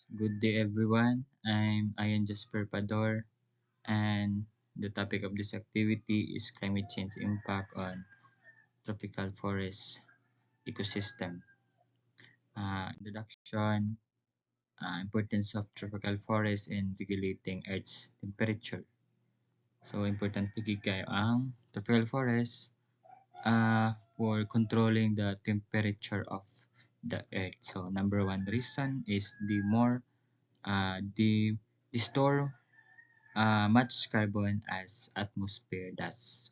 Good day, everyone. I'm Ian Jasper Pador, and the topic of this activity is climate change impact on tropical forest ecosystem. Introduction, importance of tropical forest in regulating Earth's temperature. So, importante gid kayo ang tropical forest for controlling the temperature of the Earth. So, number one reason is the store much carbon as atmosphere does.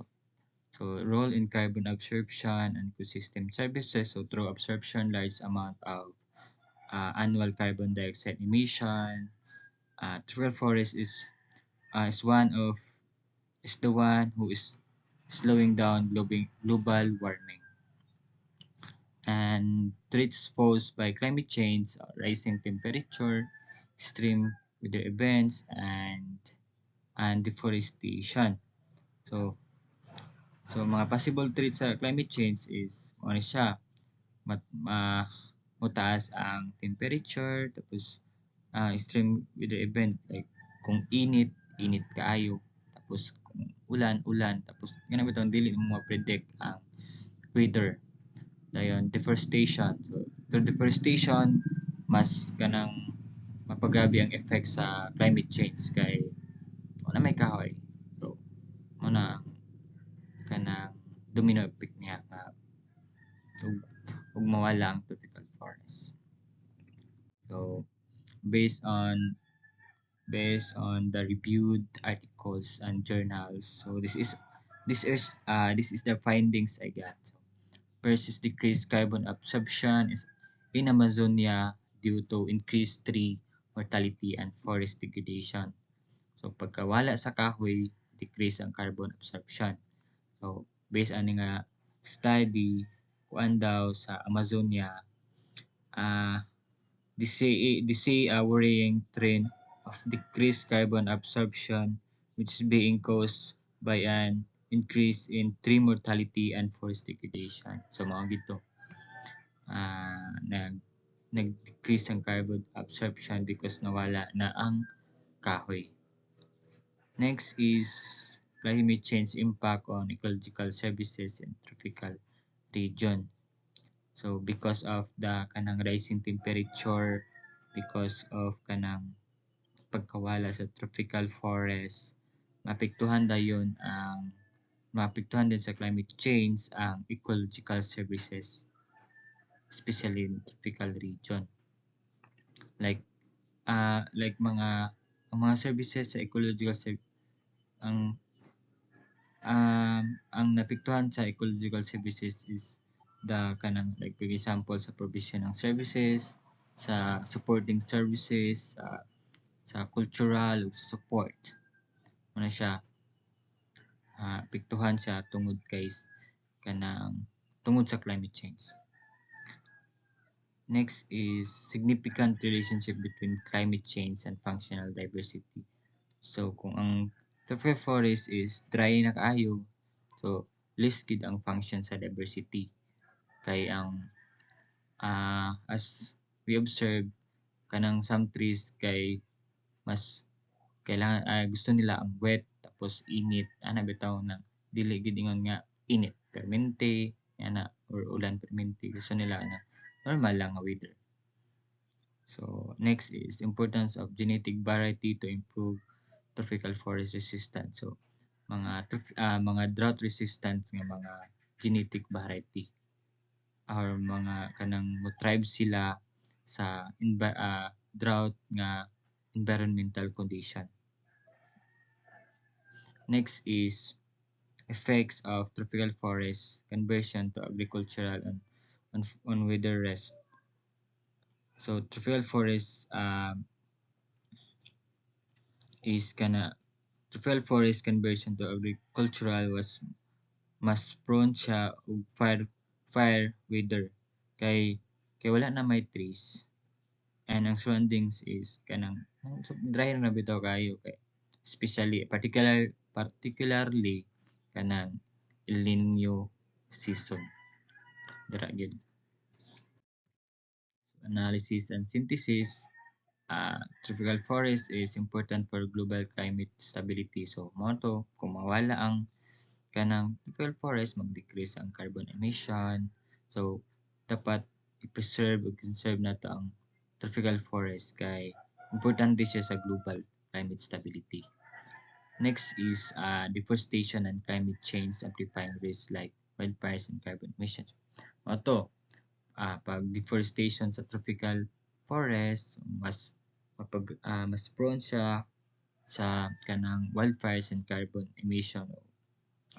So role in carbon absorption and ecosystem services. So through absorption, large amount of annual carbon dioxide emission. Tropical forest is one of is the one who is slowing down global warming and threats posed by climate change, rising temperature, extreme weather events, and deforestation. So So, mga possible threats sa climate change is ano siya, mat, ma, mataas ang temperature, tapos extreme weather event like kung init, init kaayo, tapos kung ulan, ulan, tapos ganun bitong dili mo ma-predict ang weather. Dayon, deforestation. So, through deforestation, mas kanang mapagrabe ang effect sa climate change kay wala may kahoy. So, muna kanang domino effect niya nga ug mawala ang tropical forest. So based on based on the reviewed articles and journals, so this is the findings I got. So, first is decreased carbon absorption is in Amazonia due to increased tree mortality and forest degradation. So pagkawala sa kahoy, decrease ang carbon absorption. So based on nga study kuan daw sa Amazonia, uh, they say a worrying trend of decreased carbon absorption which is being caused by an increase in tree mortality and forest degradation. So mga gito, nag-decrease ang carbon absorption because nawala na ang kahoy. Next is climate change impact on ecological services in tropical region. So because of the kanang rising temperature, because of kanang pagkawala sa tropical forest, maapektuhan dayon ang maapektuhan din sa climate change ang ecological services, especially in tropical region. Like ang mga services sa ang ang naapektuhan sa ecological services is the kanang like for example sa provision ng services, sa supporting services, sa cultural ug sa support. Ano siya, apektuhan siya tungod sa climate change. Next is significant relationship between climate change and functional diversity. So kung ang tropical forest is dry na kaayo, so less gid ang function sa diversity. Kay ang as we observe kanang some trees kay mas kailangan gusto nila ang wet tapos init ana bitaw na dili gid ingon nga init permente ana or ulan permente gusto nila na normal lang nga weather. So next is importance of genetic variety to improve tropical forest resistance. So mga drought resistant nga mga genetic variety or mga kanang mo thrive sila sa drought nga environmental condition. Next is effects of tropical forest conversion to agricultural and on weather rest. So tropical forest is tropical forest conversion to agricultural was mas prone siya og fire weather kay wala na may trees and ang surroundings is kanang dry na bitaw kayo kay especially particularly kanang El Nino season dira gyud. Analysis and synthesis. Tropical forest is important for global climate stability. So, mo to, kung mawala ang kanang tropical forest, mag-decrease ang carbon emission. So, dapat i-preserve o conserve na to ang tropical forest kay importante siya sa global climate stability. Next is deforestation and climate change amplifying risks like wildfires and carbon emissions. Ito, pag deforestation sa tropical forest, mas prone siya sa kanang wildfires and carbon emission.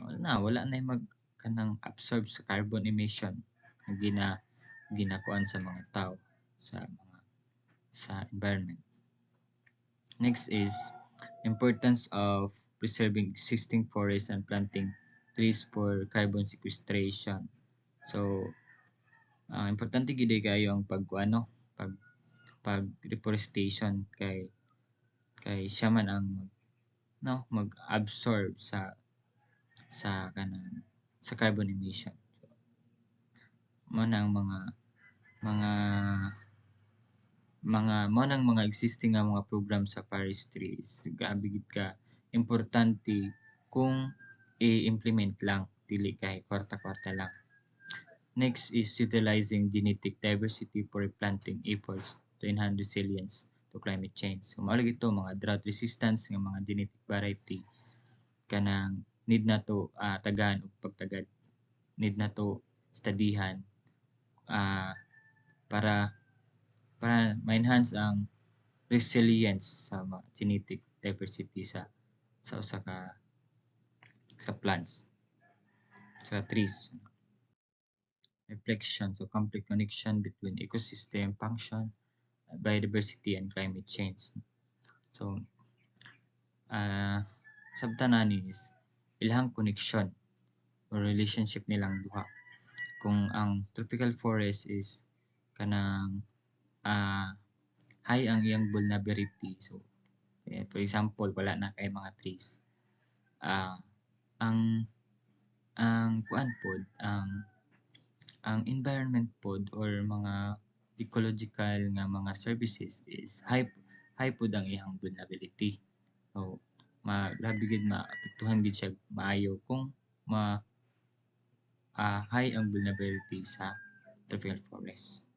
Wala na yung kanang absorb sa carbon emission na ginakuan sa mga tao sa environment. Next is importance of preserving existing forests and planting trees for carbon sequestration. So, importante gid kayo ang pag reforestation kay siya man ang mag-absorb kanang sa carbon emission. Mo na ang mga mo nang mga existing nga mga program sa forestry is grabe gid ka importante kung i-implement lang dili kay kwarta-kwarta lang. Next is utilizing genetic diversity for replanting efforts to enhance resilience to climate change. So mao lagi ito mga drought resistance nga mga genetic variety kanang need na to tagahan og pagtagad, need na to studyhan para ma-enhance ang resilience sa mga genetic diversity sa usa ka sa plants, sa trees. Reflection, so complete connection between ecosystem function, biodiversity, and climate change. So, sabtanan is ilahang connection or relationship nilang duha. Kung ang tropical forest is kanang high ang iyang vulnerability. So, for example, wala na kay mga trees. Ang kuan pod, ang environment pod or mga ecological nga mga services is high pod ang iyang vulnerability. So, grabe gid maapektuhan gid siya maayo kung high ang vulnerability sa tropical forest.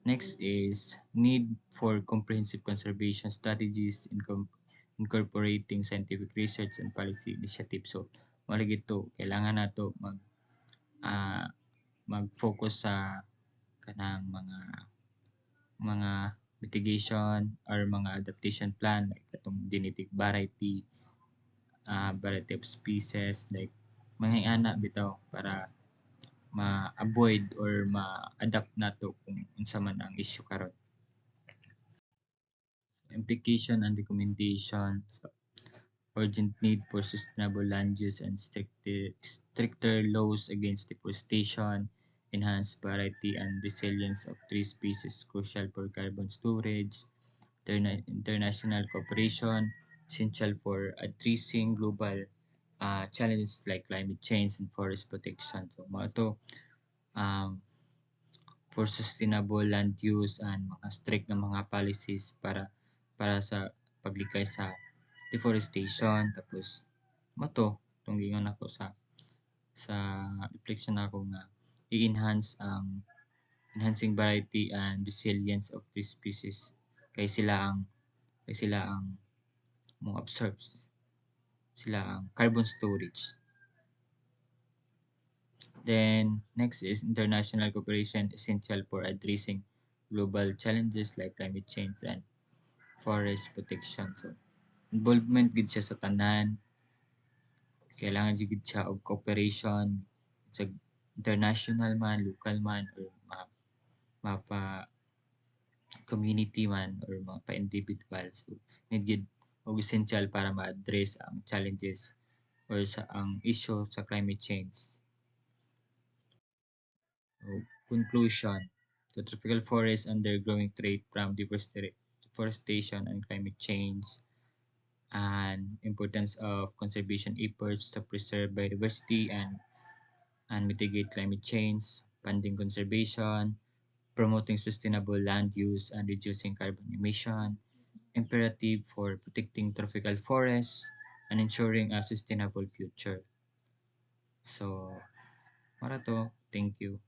Next is need for comprehensive conservation strategies incorporating scientific research and policy initiatives. So, mali gito kailangan nato mag-focus sa kanang mga mitigation or mga adaptation plan like katong genetic variety of species like mga ana bitaw para ma-avoid or ma-adapt nato kung unsa man ang issue karon. Implication and recommendation, urgent need for sustainable land use and stricter laws against deforestation, enhanced variety and resilience of tree species crucial for carbon storage, international cooperation essential for addressing global challenges like climate change and forest protection. So, mga to, for sustainable land use and mga strict na mga policies para sa paglikay sa deforestation. Tapos mo to itong gingon ako sa reflection ako nga enhancing variety and resilience of these species kay sila ang mo absorbs sila ang carbon storage. Then next is international cooperation essential for addressing global challenges like climate change and forest protection. So involvement gid siya sa tanan, kailangan gid siya og cooperation sa international man, local man or mapa community man or mga pa-individual. So need gid og essential para ma-address ang challenges or ang issue sa climate change. So, conclusion, the tropical forest undergoing threat from deforestation and climate change, and importance of conservation efforts to preserve biodiversity and mitigate climate change, funding conservation, promoting sustainable land use and reducing carbon emission, imperative for protecting tropical forests, and ensuring a sustainable future. So, para to, thank you.